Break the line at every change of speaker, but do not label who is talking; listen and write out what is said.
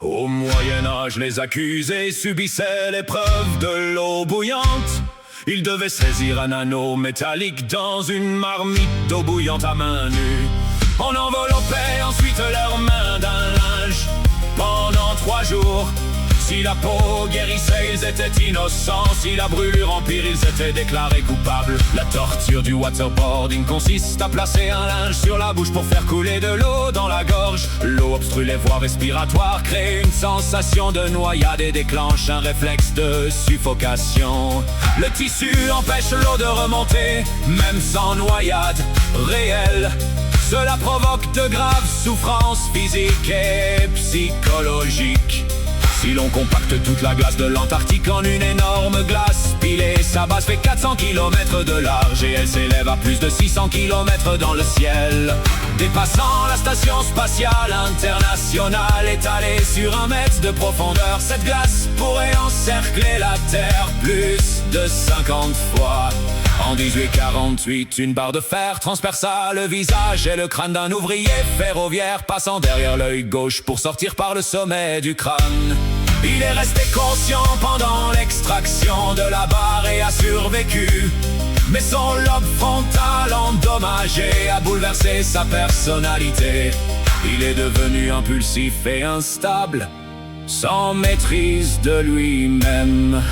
Au Moyen-Âge, les accusés subissaient l'épreuve de l'eau bouillante. Ils devaient saisir un anneau métallique dans une marmite d'eau bouillante à main nue. On enveloppait ensuite leurs mains d'un linge pendant 3 jours. Si la peau guérissait, ils étaient innocents. Si la brûlure empire, ils étaient déclarés coupables. La torture du waterboarding consiste à placer un linge sur la bouche pour faire couler de l'eau dans la gorge. L'eau obstrue les voies respiratoires, crée une sensation de noyade et déclenche un réflexe de suffocation. Le tissu empêche l'eau de remonter, même sans noyade réelle. Cela provoque de graves souffrances physiques et psychologiques. Si l'on compacte toute la glace de l'Antarctique en une énorme glace pilée, sa base fait 400 km de large et elle s'élève à plus de 600 km dans le ciel. Dépassant la station spatiale internationale étalée sur 1 mètre de profondeur, cette glace pourrait encercler la Terre plus de 50 fois. En 1848, une barre de fer transperça le visage et le crâne d'un ouvrier ferroviaire passant derrière l'œil gauche pour sortir par le sommet du crâne. Il est resté conscient pendant l'extraction de la barre et a survécu. Mais son lobe frontal endommagé a bouleversé sa personnalité. Il est devenu impulsif et instable, sans maîtrise de lui-même.